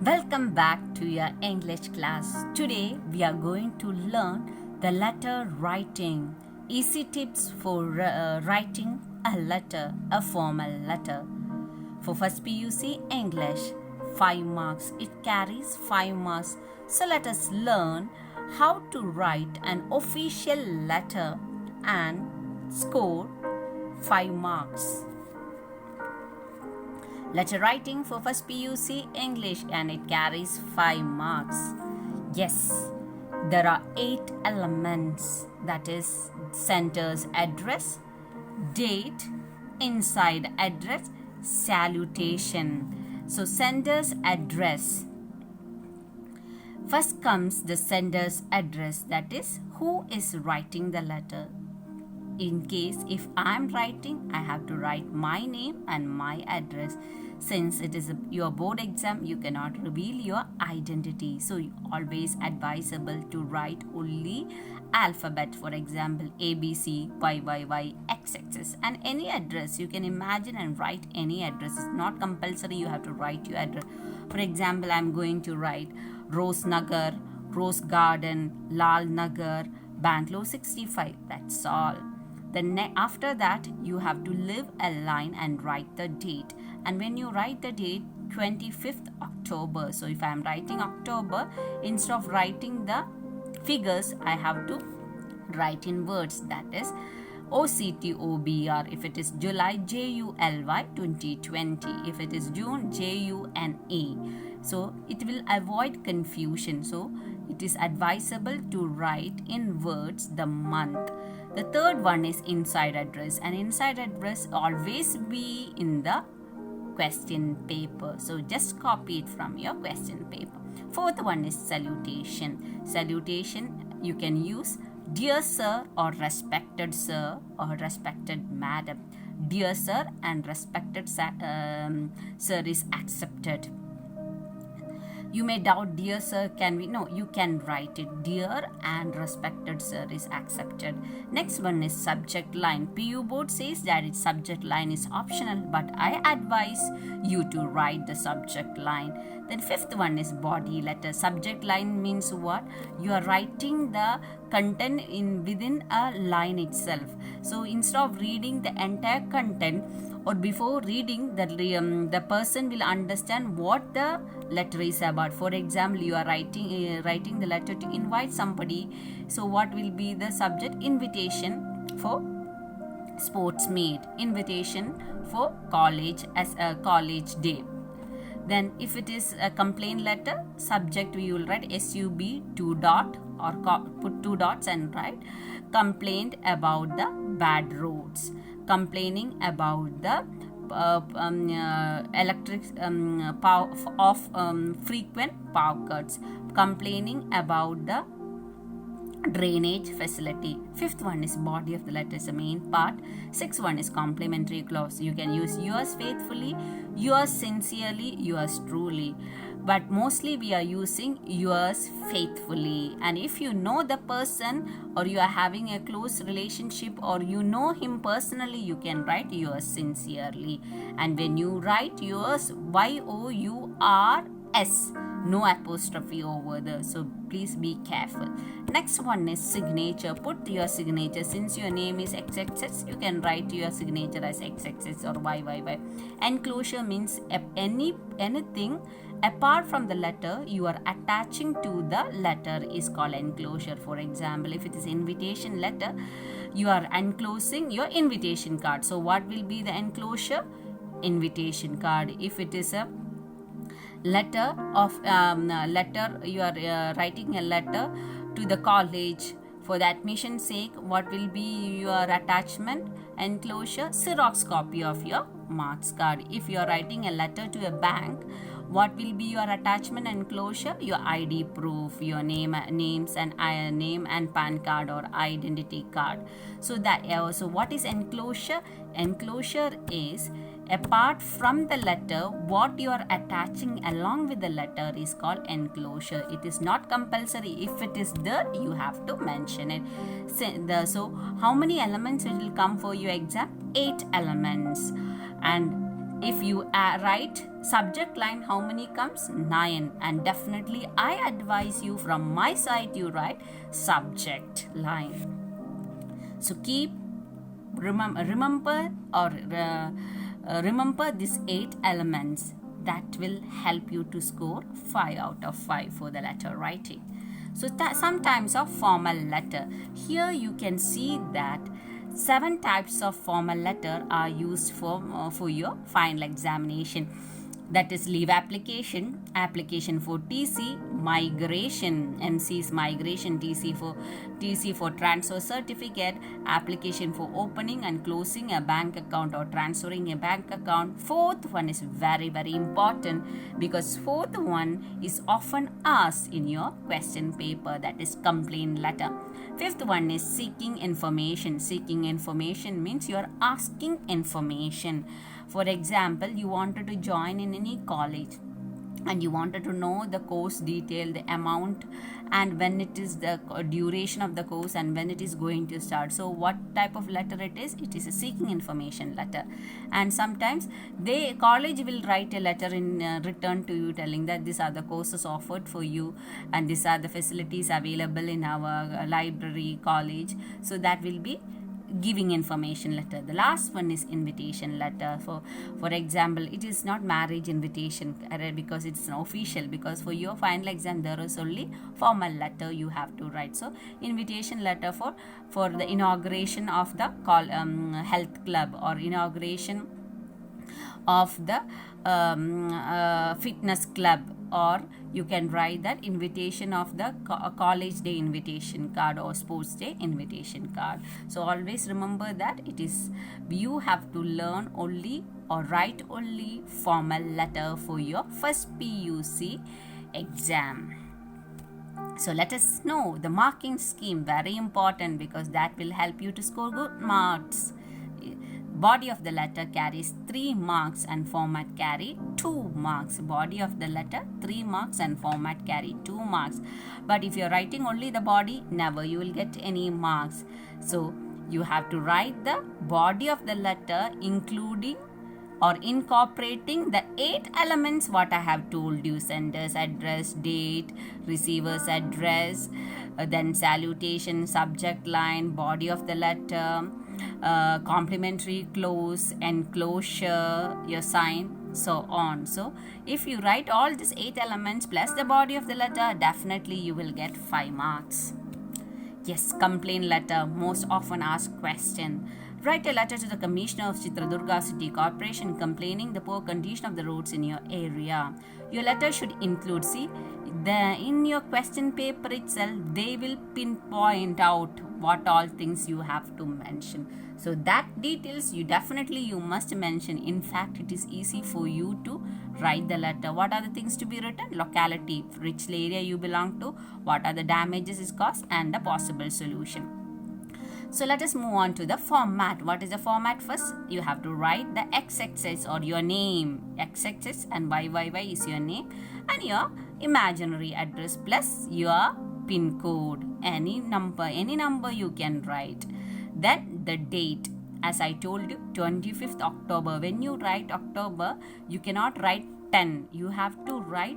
Welcome back to your English class. Today we are going to learn the letter writing. Easy tips for writing a letter, a formal letter. For first PUC English, 5 marks. It carries 5 marks. So let us learn how to write an official letter and score 5 marks. Letter writing for first PUC English, and it carries 5 marks. Yes, there are 8 elements, that is sender's address, date, inside address, salutation. So sender's address. First comes the sender's address, that is who is writing the letter. In case if I am writing, I have to write my name and my address. Since it is your board exam, you cannot reveal your identity. So always advisable to write only alphabet. For example, ABC, YYY, XXX, and any address. You can imagine and write any address. It's not compulsory you have to write your address. For example, I'm going to write Rose Nagar, Rose Garden, Lal Nagar, Bangalore 65. That's all. Then after that, you have to leave a line and write the date. And when you write the date, 25th October. So if I am writing October, instead of writing the figures, I have to write in words. That is OCTOBR. If it is July, JULY 2020. If it is June, JUNE. So it will avoid confusion. So it is advisable to write in words the month. The third one is inside address, and inside address always be in the question paper. So just copy it from your question paper. Fourth one is salutation. Salutation you can use dear sir or respected sir or respected madam. Dear sir and respected sir is accepted. You may doubt dear sir can be, no, you can write it dear and respected sir is accepted. Next one is subject line. PU board says that its subject line is optional, but I advise you to write the subject line. Then fifth one is body letter. Subject line means what? You are writing the content in within a line itself. So instead of reading the entire content, or before reading, the person will understand what the letter is about. For example, you are writing the letter to invite somebody. So what will be the subject? Invitation for sports meet, invitation for college as a college day. Then if it is a complaint letter, subject we will write SUB 2 dot or put 2 dots and write complaint about the bad roads, complaining about the frequent power cuts, complaining about the drainage facility. Fifth one is body of the letter is the main part. Sixth one is complimentary clause. You can use yours faithfully, yours sincerely, yours truly, but mostly we are using yours faithfully. And if you know the person or you are having a close relationship or you know him personally, you can write yours sincerely. And when you write yours, YOURS, no apostrophe over there, so please be careful. Next one is signature. Put your signature. Since your name is XXX, you can write your signature as XXX or YYY. Enclosure means anything apart from the letter you are attaching to the letter is called enclosure. For example, if it is invitation letter, you are enclosing your invitation card. So what will be the enclosure? Invitation card. If it is a letter you are writing a letter to the college for the admission sake, what will be your attachment? Enclosure, Xerox copy of your marks card. If you are writing a letter to a bank, what will be your attachment enclosure? Your ID proof, your name and PAN card or identity card. So what is enclosure? Enclosure is apart from the letter, what you are attaching along with the letter is called enclosure. It is not compulsory. If it is there, you have to mention it. So how many elements will come for your exam? 8 elements. And if you write Subject line, how many comes? 9. And definitely I advise you from my side you write subject line. So keep remember these 8 elements. That will help you to score 5 out of 5 for the letter writing. So some types of formal letter. Here you can see that 7 types of formal letter are used for your final examination. That is leave application, application for TC, migration, MC's migration, TC for transfer certificate, application for opening and closing a bank account or transferring a bank account. Fourth one is very, very important because fourth one is often asked in your question paper, that is complaint letter. Fifth one is seeking information. Seeking information means you are asking information. For example, you wanted to join in any college and you wanted to know the course detail, the amount, and when it is the duration of the course and when it is going to start. So what type of letter it is? It is a seeking information letter. And sometimes college will write a letter in return to you telling that these are the courses offered for you and these are the facilities available in our library, college. So that will be giving information letter. The last one is invitation letter. For example, it is not marriage invitation because it's an official, because for your final exam there is only formal letter you have to write. So invitation letter for the inauguration of the health club or inauguration of the fitness club, or you can write that invitation of the college day invitation card or sports day invitation card. So always remember that it is you have to learn only or write only formal letter for your first PUC exam. So let us know the marking scheme, very important because that will help you to score good marks. Body of the letter carries 3 marks and format carry 2 marks. Body of the letter 3 marks and format carry 2 marks. But if you're writing only the body, never you will get any marks. So you have to write the body of the letter including or incorporating the 8 elements what I have told you: sender's address, date, receiver's address, then salutation, subject line, body of the letter, complimentary clause, enclosure, your sign, so on. So if you write all these 8 elements plus the body of the letter, definitely you will get 5 marks. Yes, complaint letter, most often asked question. Write a letter to the Commissioner of Chitradurga City Corporation complaining the poor condition of the roads in your area. Your letter should include, in your question paper itself, they will pinpoint out what all things you have to mention. So that details you must mention. In fact, it is easy for you to write the letter. What are the things to be written? Locality, which area you belong to, what are the damages is caused, and the possible solution. So let us move on to the format. What is the format? First, you have to write the XXX or your name. XXX and YYY is your name and your imaginary address plus your PIN code. Any number you can write. Then the date. As I told you, 25th October. When you write October, you cannot write 10. You have to write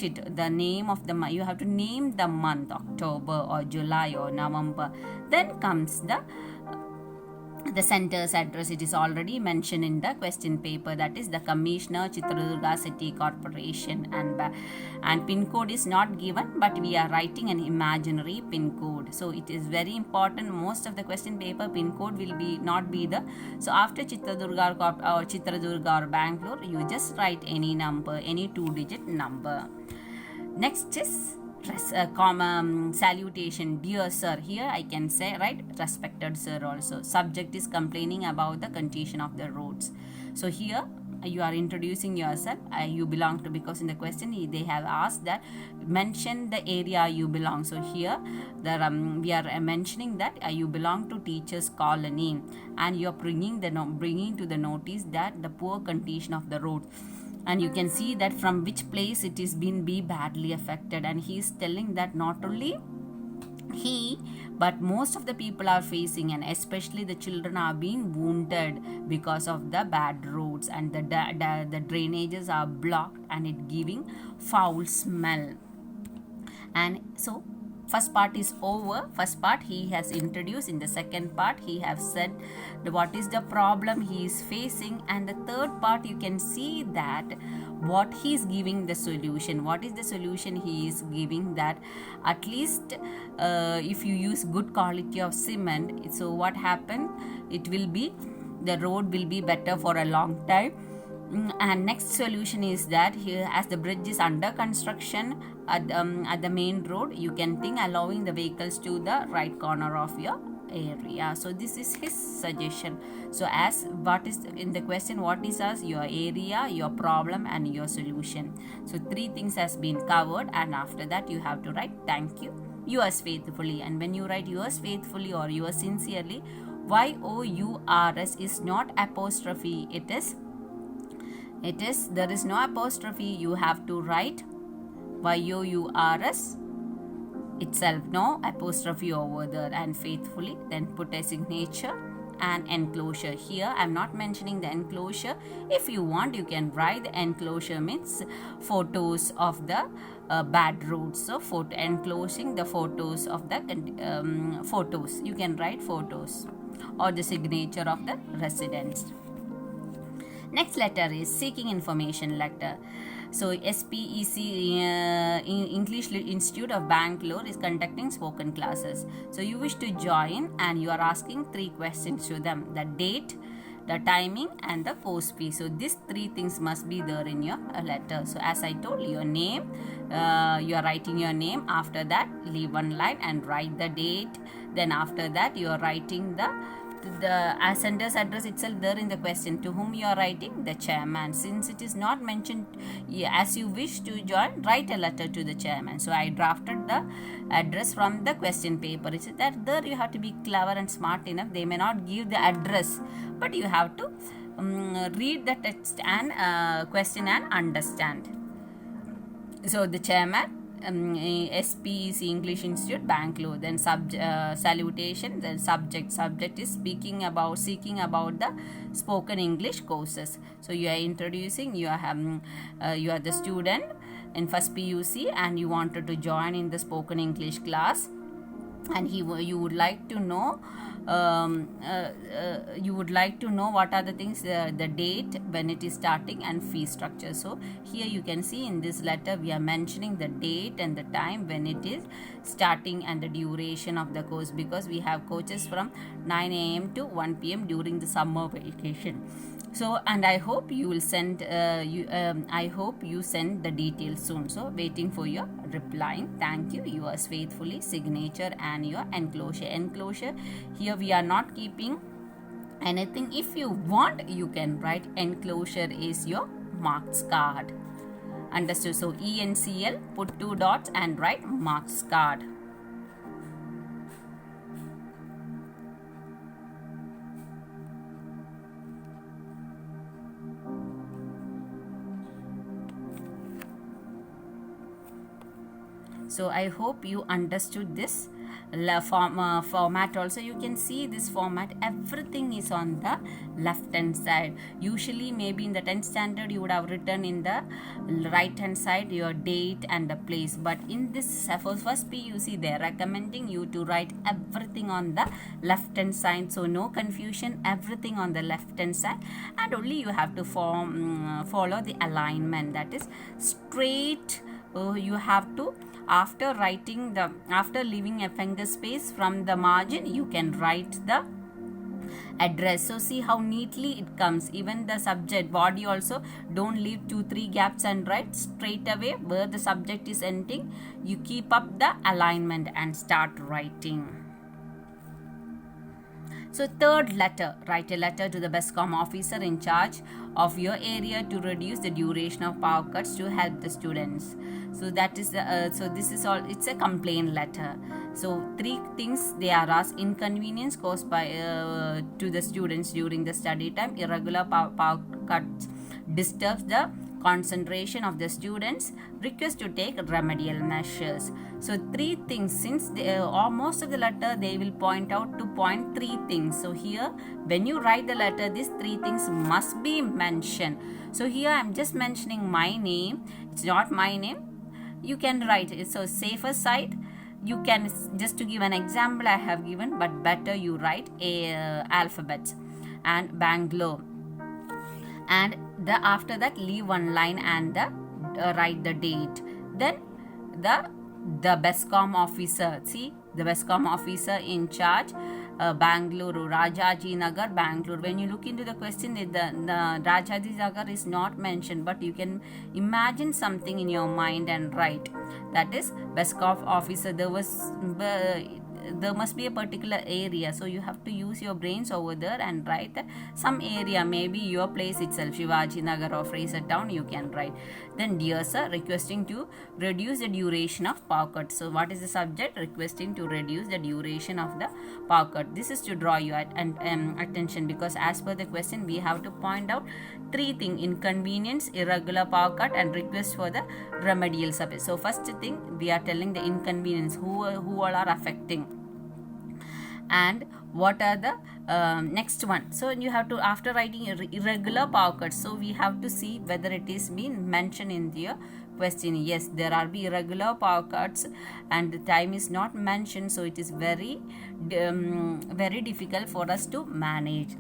it, the name of the month. You have to name the month, October or July or November. Then comes the center's address. It is already mentioned in the question paper, that is the Commissioner Chitradurga City Corporation, and PIN code is not given, but we are writing an imaginary PIN code. So it is very important. Most of the question paper PIN code will not be the. So after Chitradurga or Chitradurga or Bangalore, you just write any number, any 2-digit number. Next is salutation, dear sir. Here I can say, right, respected sir also. Subject is complaining about the condition of the roads. So here you are introducing yourself, you belong to, because in the question they have asked that mention the area you belong. So here we are mentioning that you belong to teachers colony, and you are bringing to the notice that the poor condition of the road. And you can see that from which place it is been badly affected, and he is telling that not only he but most of the people are facing, and especially the children are being wounded because of the bad roads, and the drainages are blocked and it giving foul smell. And so first part is over. First part he has introduced. In the second part he have said what is the problem he is facing, and the third part you can see that what he is giving the solution. What is the solution he is giving? That at least if you use good quality of cement, so what happen, it will be, the road will be better for a long time. And next solution is that here, as the bridge is under construction at the main road, you can think allowing the vehicles to the right corner of your area. So this is his suggestion. So as what is in the question, what is as your area, your problem and your solution. So 3 things has been covered, and after that you have to write thank you, yours faithfully. And when you write yours faithfully or yours sincerely, YOURS is not apostrophe, it is there is no apostrophe. You have to write YOURS itself, no apostrophe over there, and faithfully, then put a signature and enclosure. Here I am not mentioning the enclosure. If you want, you can write the enclosure means photos of the bad roads. So enclosing the photos of the photos, you can write photos or the signature of the residents. Next letter is seeking information letter. So SPEC English Institute of Bangalore is conducting spoken classes. So you wish to join and you are asking 3 questions to them: the date, the timing and the course fee. So these 3 things must be there in your letter. So as I told, your name, you are writing your name. After that, leave 1 line and write the date. Then after that, you are writing the sender's address itself there in the question. To whom you are writing? The chairman. Since it is not mentioned, as you wish to join, write a letter to the chairman. So I drafted the address from the question paper. It's that there you have to be clever and smart enough. They may not give the address, but you have to read the text and question and understand. So the chairman, SPEC English Institute Bangalore. Then salutation. Then subject is seeking about the spoken English courses. So you are introducing, you are the student in first PUC and you wanted to join in the spoken English class, and you would like to know what are the things, the date, when it is starting and fee structure. So here you can see in this letter we are mentioning the date and the time when it is starting and the duration of the course, because we have courses from 9 a.m. to 1 p.m. during the summer vacation. So, and I hope you will send I hope you send the details soon. So waiting for your replying. Thank you, yours faithfully, signature and your enclosure. Here we are not keeping anything. If you want, you can write enclosure is your marks card. Understood? So ENCL, put 2 dots and write marks card. So I hope you understood this format also. You can see this format, everything is on the left hand side. Usually maybe in the 10th standard you would have written in the right hand side your date and the place, but in this first PUC they are recommending you to write everything on the left hand side. So no confusion, everything on the left hand side, and only you have to follow the alignment, that is straight. You have to, after leaving a finger space from the margin, you can write the address. So see how neatly it comes. Even the subject body also, don't leave 2-3 gaps and write straight away where the subject is ending. You keep up the alignment and start writing. So third letter, write a letter to the BESCOM officer in charge of your area to reduce the duration of power cuts to help the students. So that is so this is all, it's a complaint letter. So 3 things they are asked: inconvenience caused by to the students during the study time, irregular power cuts disturbs the concentration of the students, request to take remedial measures. So 3 things, since most of the letter they will point out to point 3 things. So here when you write the letter, these 3 things must be mentioned. So here I am just mentioning my name. It's not my name. You can write it. So safer side, you can, just to give an example I have given, but better you write alphabets and Bangalore, and after that leave one line and write the date. Then the BESCOM officer, see the BESCOM officer in charge, Bangalore, Rajaji Nagar, Bangalore. When you look into the question, the Rajaji Nagar is not mentioned, but you can imagine something in your mind and write. That is BESCOM officer. There must be a particular area, so you have to use your brains over there and write some area, maybe your place itself, Shivaji Nagar or Fraser Town, you can write. Then dear sir, requesting to reduce the duration of power cut. So what is the subject? Requesting to reduce the duration of the power cut. This is to draw your attention, because as per the question we have to point out 3 things: inconvenience, irregular power cut, and request for the remedial support. So first thing we are telling the inconvenience, who all are affecting, and what are the next one. So you have to, after writing irregular power cuts, so we have to see whether it is been mentioned in the question. Yes, there are irregular power cuts and the time is not mentioned, so it is very difficult for us to manage.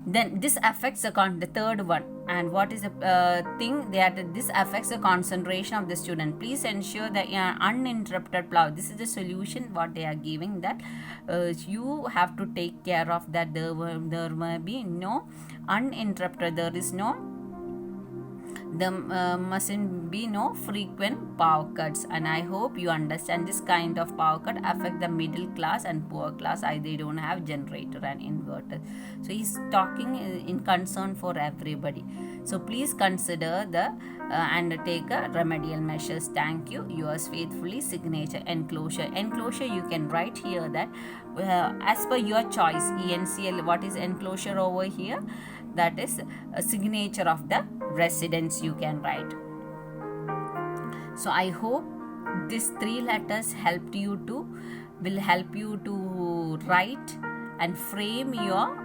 Then this affects the third one, and what is the thing that this affects the concentration of the student. Please ensure that uninterrupted plow. This is the solution what they are giving, that you have to take care of that. There will be no uninterrupted, there mustn't be no frequent power cuts. And I hope you understand this kind of power cut affect the middle class and poor class. They don't have generator and inverter. So he's talking in concern for everybody. So please consider the and take remedial measures. Thank you. Yours faithfully, signature. Enclosure you can write here that as per your choice. ENCL, what is enclosure over here? That is a signature of the residents, you can write. So I hope these 3 letters will help you to write and frame your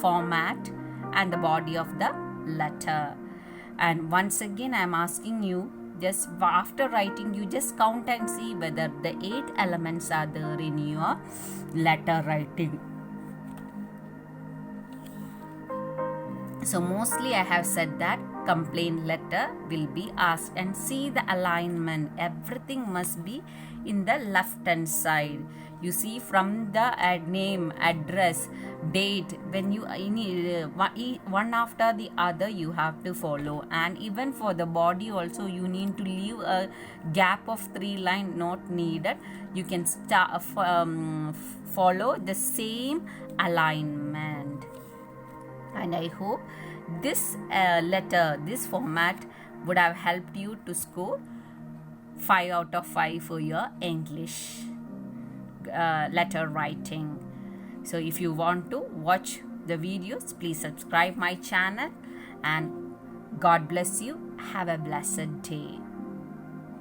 format and the body of the letter. And once again I am asking you, just after writing, you just count and see whether the 8 elements are there in your letter writing. So mostly I have said that complaint letter will be asked, and see the alignment. Everything must be in the left hand side. You see, from the name, address, date, when you one after the other you have to follow. And even for the body also, you need to leave a gap of 3 lines, not needed. You can follow the same alignment. And I hope this this format would have helped you to score 5 out of 5 for your English letter writing. So if you want to watch the videos, please subscribe my channel, and God bless you. Have a blessed day.